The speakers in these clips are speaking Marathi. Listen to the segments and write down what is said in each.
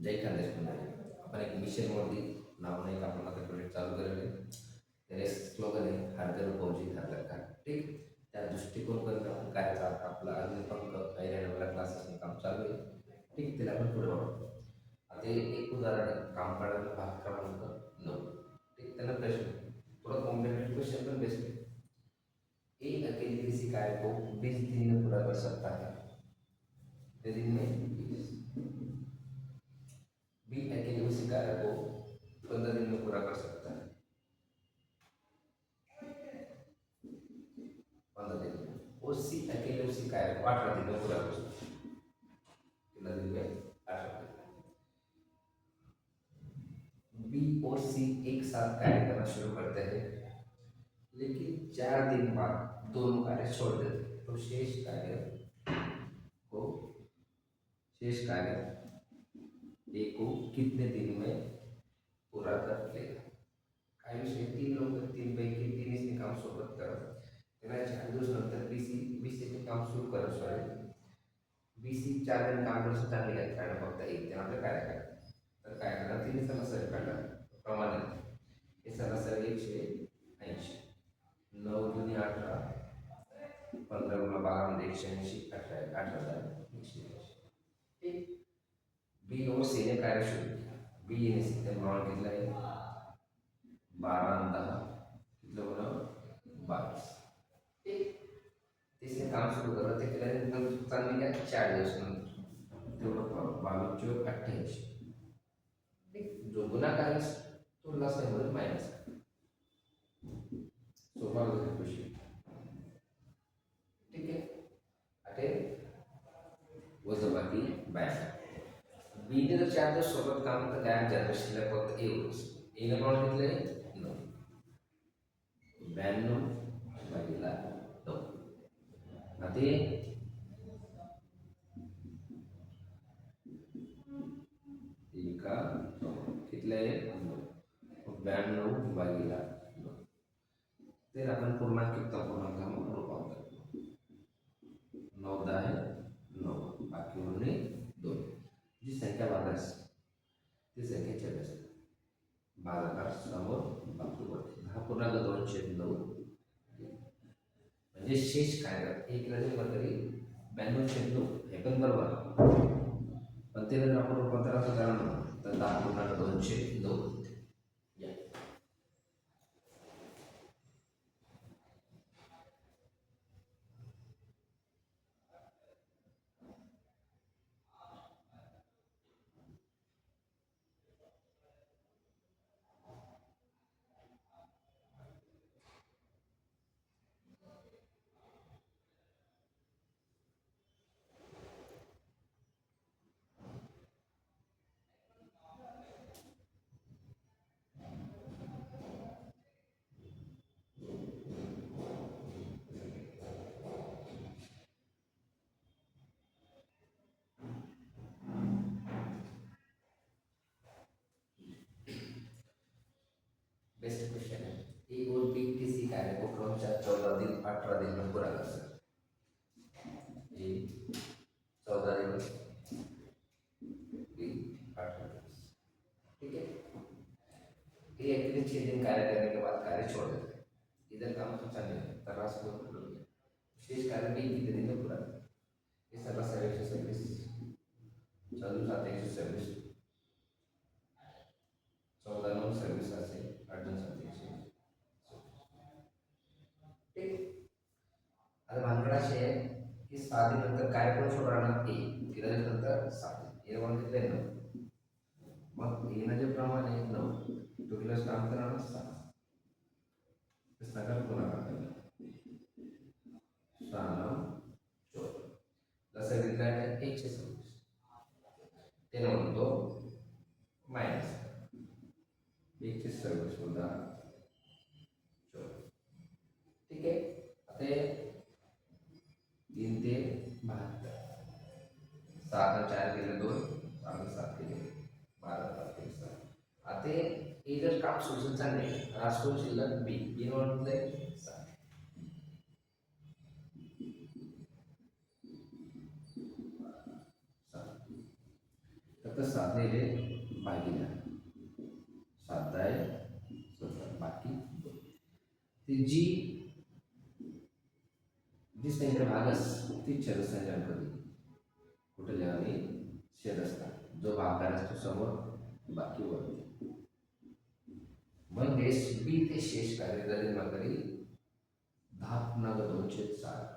जय खानदेश मंडळी, आपण एक मिशनवरती नाव नाही का आपण आता प्रोजेक्ट चालू करेल. त्याने स्लोगन आहे हर घर फौजी हर घर का. ठीक, त्या दृष्टिकोन करून आपण काय आपला अजून पंख ऐऱ्या क्लासेस काम चालू आहे. ठीक, त्याला आपण पुढे वाढवतो. आता एक उदाहरण आहे, काम काढायला भाग क्रमांक 9. ठीक, त्याला प्रश्न थोड़ा कॉम्प्लिकेटेड क्वेश्चन पण बेस्ट है. एक अकेले किसी कार्य को 20 दिन में पूरा कर सकता है. कितने दिन में? 20. बी अकेले उसी कार्य को 15 दिन में पूरा कर सकता है. 15 दिन में. और सी अकेले उसी कार्य को 18 दिन में पूरा कर सकता है. कितना दिन में? 18 दिन. बी और सी एक साथ कार्य करना शुरू करते हैं, लेकिन 4 दिन बाद दोनों कार्य छोड़ देते हैं. तो शेष कार्य ए को कितने दिन में पूरा कर लेगा. काही विषय 3 लोक 3 पैकी 3 इसने काम सोबत करत. त्याला 4 दिवस नंतर बीसी काम सुरू करत. सॉरी, बीसी 4 दिन काम करत चांगले आहेत कारण फक्त एक दिन आपलं काय काय तर काय करा 3 सरासरी काढला प्रमाणे. हे सरासरी 180. 9 दुनी 18, 15 गुणा 12 म्हणजे 180, 18,180. ठीक, बी और सी ने कार्य शुरू किया. बी ने सी प्रमाण कितना है? 12 आणि 10 किती होणार? 22. ठीक, तिसरे काम सुरू करत ते केल्यानंतर चालली काय 4 दिवस नंतर तेवढं 22 + 28. ठीक, जो गुणाकार आहे तो लसामध्ये मायनस. सोपा क्वेश्चन. ठीक आहे, अटे वजाबाकी 22. बीने जर 4 दिवस सोबत काम तर काय ज्या शिल्लक फक्त एवढंच. एने प्रमाण किती आहे? 9. 92 भागिले 9. आता एका किती आहे? 92 भागिले 9. तर आपण पूर्णांक किती पूर्णांक रूपांतर 9 10 आहे 9 बाकी उरले 2. जी संख्या भागास ती संख्येच्या व्यस्त भागाकार समोर बाजूवरती 10.2/9 म्हणजे शेष काय एक जरी तरी 92/9 हे पण बरोबर. पण ते जर आपण रूपांतराचं कारण तर 10.2/9. बेस्ट क्वेश्चन है. ए और बी किसी कार्य को क्रमशः 14 दिन 18 दिन में पूरा कर सकते. ए 14 दिन, बी 18 दिन. ठीक है, ए अकेले 6 दिन कार्य करने के बाद कार्य छोड़ देते हैं. इधर काम तो चल रहा है तरास को शेष कार्य बी कितने दिन में पूरा. ये सरासरी 126 चालू 7 126 14 9 26 असे 8 7 100. ठीक, आता भानगड अशी आहे की 6 दिन नंतर काय पण सोडणार ए किती नंतर 7 दिन हे म्हणून किती 9. मग ए जे प्रमाण आहे 9 तो किलो काम करणार 6 नगर गुणाकार 6 9 14 जसं दिलं आहे 126 ते म्हणतो मायनस 126 सुद्धा 14. ठीक आहे, आता 3 ते 72 6 4 केले 2 6 7 केले 12 7 केले 7. आता हे जर काम सोडून चालले राष्ट्रीय शिल्लक बी बी म्हणतंय 7. फक्त साधलेले भागीला 7 बाकी ती जी जी संख्या भागस ती छेदसंख्या कधी कुठे लिहावी छेद असतात जो भागाकार असतो समोर बाकी वरती मग बी ते शेष कार्य जरी नकरी 10^2/7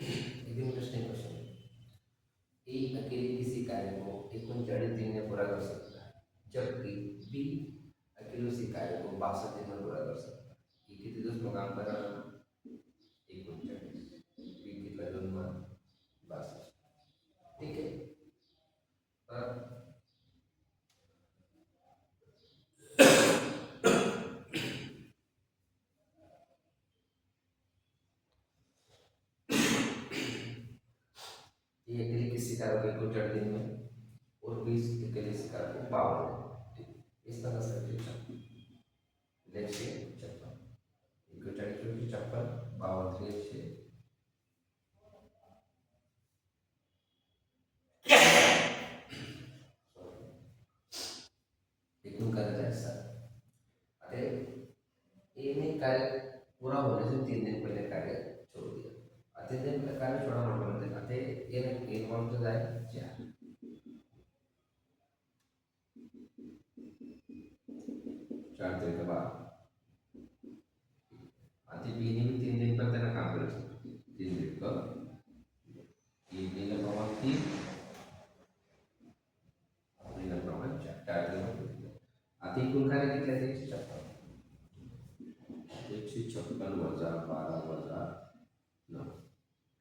एकदम इंटरेस्टिंग क्वेश्चन ए अकेले किसी कार्य को 39 दिन में पूरा कर सकता है जबकि बी अकेले उसी कार्य को 62 दिन में पूरा कर सकता है ये कितने दिवस में काम कर रहा है 39 बी कितना दिन में 62 ठीक है अब ये अकेले किसी कार्य को 39 दिन में और 20 अकेले किसी कार्य को 52 दिन इस तरह से लेट्स से 56 41 56 52 से एकूण कार्य ऐसा अरे ए ने कार्य पूरा होने से 3 दिन पहले कार्य छोड़ दिया 3 दिन पहले कार्य छोड़ा मतलब अते ए ने एक वन तो जाए 4 दिन के बाद आती बी ने भी 3 दिन पर तेना काम कर 3 दिन का 3 दिन प्रमाण 3 दिन प्रमाण 4 दिन आती एकूण कार्य किती आहे 156 वजा 12 वजा 9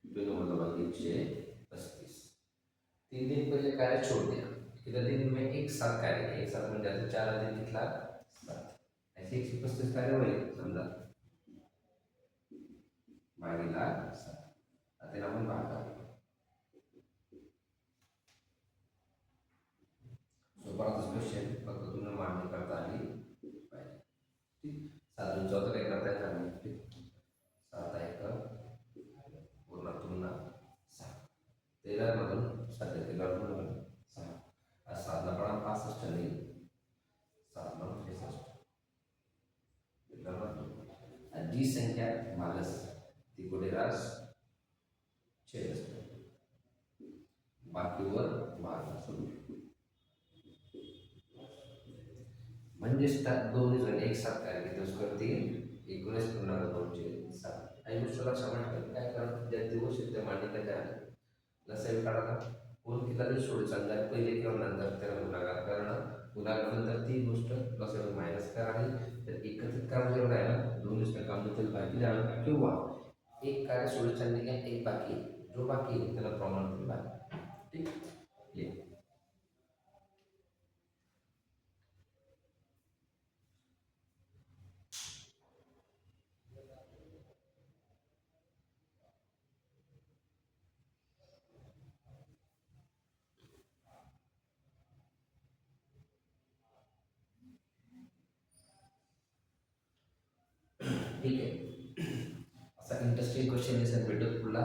दोनों मतलब 135 3 दिन पहले कार्य छोड़ दिया कितना दिन में एक साथ कार्य किया एक साथ में जाते 4 दिन कितना 7 ऐसे 135 कार्य हुए समजा भागीला 7 आता आपण भागा सोबत क्वेश्चन फक्त तुम्ही मांडणी करता आली पाहिजे ठीक साधून चौथा काय करता येत नाही ठीक 7 एक पूर्ण तुलना 6 13 मधून सध्या 13 मधून 6 आज साधना पडा 65 नाही 7 9 63 13 जी संख्या मागस ती कुठे रास छेद असतो बाकीवर भाग असतो म्हणजेच दोन्ही जण एक साथ कार्य दिवस करतील 19.2/7 आई गोष्टीला क्षमा काय कारण ज्या दिवस त्या मांडणीकडे आले लसावी काढायला कोण किती दिवस सोडू चालणार पहिले किंवा नंतर त्याला गुन्हागार करणं गुन्हागारानंतर ती गोष्ट लसावी मायनस करावी तर एकत्रित काम जेवढं आहे ना दोन्ही काम त्याला बाकी द्यावं किंवा एक कार्य सोडू चालले एक बाकी जो बाकी आहे त्याला प्रमाण बाकी ठीक ये ठीक आहे असा इंटरेस्टिंग क्वेश्चन दिसेल भेटत तुला